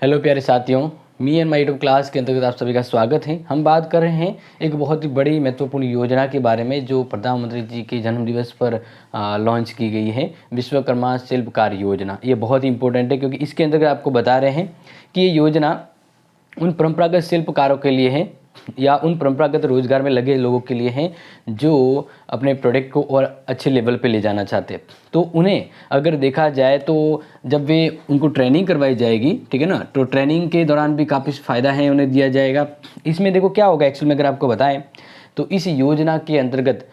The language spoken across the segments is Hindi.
हेलो प्यारे साथियों, me and my YouTube class के अंतर्गत आप सभी का स्वागत है। हम बात कर रहे हैं एक बहुत ही बड़ी महत्वपूर्ण योजना के बारे में जो प्रधानमंत्री जी के जन्मदिवस पर लॉन्च की गई है, विश्वकर्मा शिल्पकार योजना। ये बहुत ही इंपॉर्टेंट है क्योंकि इसके अंतर्गत आपको बता रहे हैं कि ये योजना उन परंपरागत शिल्पकारों के लिए है या उन परंपरागत रोजगार में लगे लोगों के लिए हैं जो अपने प्रोडक्ट को और अच्छे लेवल पे ले जाना चाहते हैं। तो उन्हें अगर देखा जाए तो जब वे उनको ट्रेनिंग करवाई जाएगी, ठीक है ना, तो ट्रेनिंग के दौरान भी काफ़ी फ़ायदा है उन्हें दिया जाएगा। इसमें देखो क्या होगा एक्चुअल में अगर आपको बताएं तो इस योजना के अंतर्गत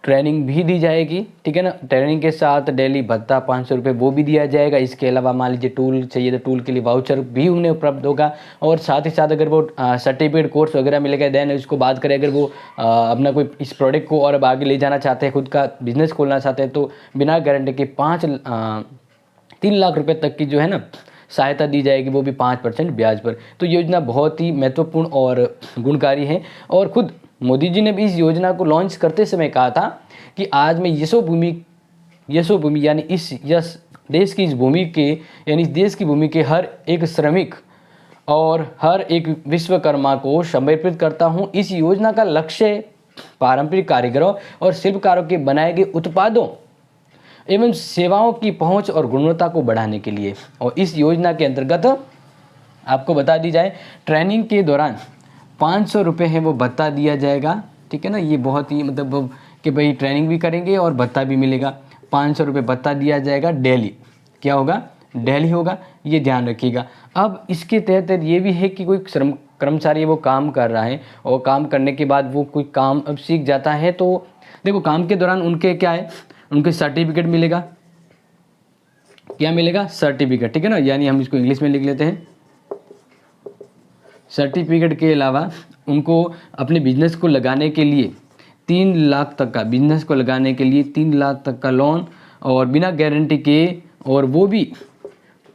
ट्रेनिंग भी दी जाएगी, ठीक है ना। ट्रेनिंग के साथ डेली भत्ता 500 रुपये वो भी दिया जाएगा। इसके अलावा मान लीजिए टूल चाहिए तो टूल के लिए वाउचर भी उन्हें उपलब्ध होगा। और साथ ही साथ अगर वो सर्टिफिकेट कोर्स वगैरह मिलेगा देन उसको बात करें, अगर वो अपना कोई इस प्रोडक्ट को और अब आगे ले जाना चाहते हैं, खुद का बिजनेस खोलना चाहते हैं, तो बिना गारंटी के 3 लाख रुपये तक की जो है ना सहायता दी जाएगी, वो भी 5% ब्याज पर। तो योजना बहुत ही महत्वपूर्ण और गुणकारी है। और खुद मोदी जी ने भी इस योजना को लॉन्च करते समय कहा था कि आज मैं यशोभूमि यानी इस देश की इस भूमि के यानी इस देश की भूमि के हर एक श्रमिक और हर एक विश्वकर्मा को समर्पित करता हूं। इस योजना का लक्ष्य पारंपरिक कारीगरों और शिल्पकारों के बनाए गए उत्पादों एवं सेवाओं की पहुंच और गुणवत्ता को बढ़ाने के लिए। और इस योजना के अंतर्गत आपको बता दी जाए, ट्रेनिंग के दौरान 500 रुपये है वो भत्ता दिया जाएगा, ठीक है ना। ये बहुत ही मतलब कि भाई ट्रेनिंग भी करेंगे और भत्ता भी मिलेगा। 500 रुपये भत्ता दिया जाएगा डेली। क्या होगा? डेली होगा, ये ध्यान रखिएगा। अब इसके तहत ये भी है कि कोई कर्मचारी वो काम कर रहा है और काम करने के बाद वो कोई काम अब सीख जाता है, तो देखो काम के दौरान उनके क्या है, उनके सर्टिफिकेट मिलेगा। क्या मिलेगा? सर्टिफिकेट, ठीक है ना। यानी हम इसको इंग्लिश में लिख लेते हैं। सर्टिफिकेट के अलावा उनको अपने बिजनेस को लगाने के लिए 3 लाख तक का बिजनेस को लगाने के लिए 3 लाख तक का लोन और बिना गारंटी के, और वो भी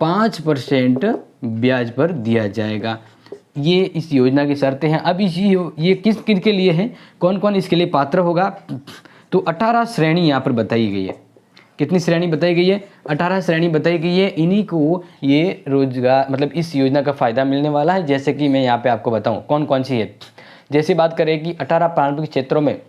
5% ब्याज पर दिया जाएगा। ये इस योजना की शर्तें हैं। अब ये किस किन के लिए है, कौन कौन इसके लिए पात्र होगा? तो 18 श्रेणी यहाँ पर बताई गई है। कितनी श्रेणी बताई गई है? 18 श्रेणी बताई गई है। इन्हीं को ये रोजगार मतलब इस योजना का फ़ायदा मिलने वाला है। जैसे कि मैं यहाँ पे आपको बताऊँ कौन कौन सी है। जैसे बात करें कि 18 पारंपरिक क्षेत्रों में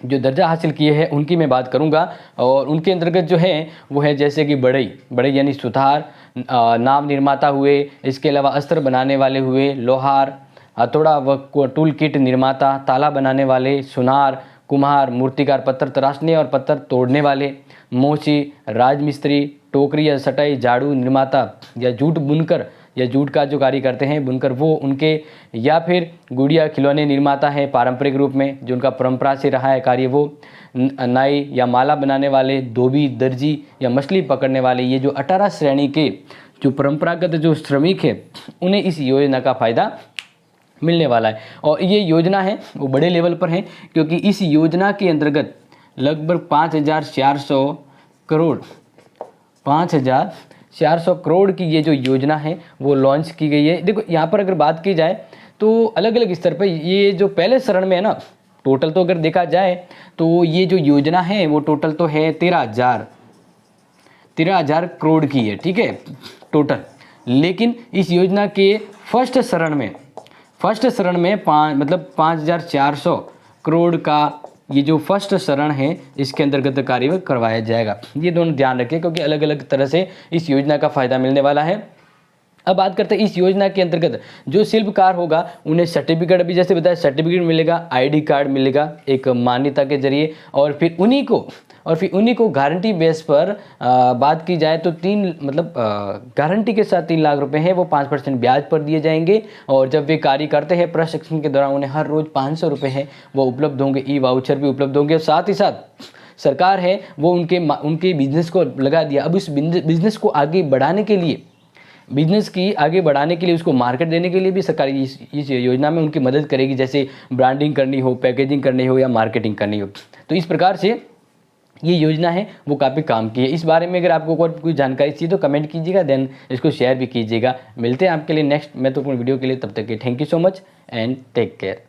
जो दर्जा हासिल किए हैं उनकी मैं बात करूंगा। और उनके अंतर्गत जो है वो है जैसे कि बढ़ई यानी सुथार, नाव निर्माता हुए, इसके अलावा अस्त्र बनाने वाले हुए, लोहार, हथौड़ा व टूल किट निर्माता, ताला बनाने वाले, सुनार, कुम्हार, मूर्तिकार, पत्थर तराशने और पत्थर तोड़ने वाले, मोची, राजमिस्त्री, टोकरी या सटाई, झाड़ू निर्माता या जूट बुनकर या जूट का जो कार्य करते हैं बुनकर वो उनके, या फिर गुड़िया खिलौने निर्माता है पारंपरिक रूप में जो उनका परंपरा से रहा है कार्य, वो नाई या माला बनाने वाले, धोबी, दर्जी या मछली पकड़ने वाले। ये जो 18 श्रेणी के जो परंपरागत जो श्रमिक है उन्हें इस योजना का फ़ायदा मिलने वाला है। और ये योजना है वो बड़े लेवल पर है क्योंकि इस योजना के अंतर्गत लगभग 5,400 करोड़ की ये जो योजना है वो लॉन्च की गई है। देखो यहाँ पर अगर बात की जाए तो अलग अलग स्तर पर ये जो पहले चरण में है ना, टोटल तो अगर देखा जाए तो ये जो योजना है वो टोटल तो है 13,000 करोड़ की है, ठीक है टोटल। लेकिन इस योजना के फर्स्ट चरण में 5,400 करोड़ का ये जो फर्स्ट चरण है इसके अंतर्गत कार्य करवाया जाएगा। ये दोनों ध्यान रखें क्योंकि अलग अलग तरह से इस योजना का फ़ायदा मिलने वाला है। अब बात करते हैं इस योजना के अंतर्गत जो शिल्पकार होगा उन्हें सर्टिफिकेट भी, जैसे बताया, सर्टिफिकेट मिलेगा, आईडी कार्ड मिलेगा एक मान्यता के जरिए, और फिर उन्हीं को गारंटी बेस पर बात की जाए तो गारंटी के साथ 3 लाख रुपए हैं वो 5% ब्याज पर दिए जाएंगे। और जब वे कार्य करते हैं प्रशिक्षण के दौरान उन्हें हर रोज़ 500 रुपये हैं वो उपलब्ध होंगे, ई वाउचर भी उपलब्ध होंगे। और साथ ही साथ सरकार है वो उनके बिजनेस को लगा दिया। अब इस बिजनेस को आगे बढ़ाने के लिए उसको मार्केट देने के लिए भी सरकार इस योजना में उनकी मदद करेगी, जैसे ब्रांडिंग करनी हो, पैकेजिंग करनी हो या मार्केटिंग करनी हो। तो इस प्रकार से ये योजना है वो काफ़ी काम की है। इस बारे में अगर आपको कोई जानकारी चाहिए तो कमेंट कीजिएगा, देन इसको शेयर भी कीजिएगा। मिलते हैं आपके लिए नेक्स्ट महत्वपूर्ण वीडियो के लिए, तब तक के thank you so much and take care.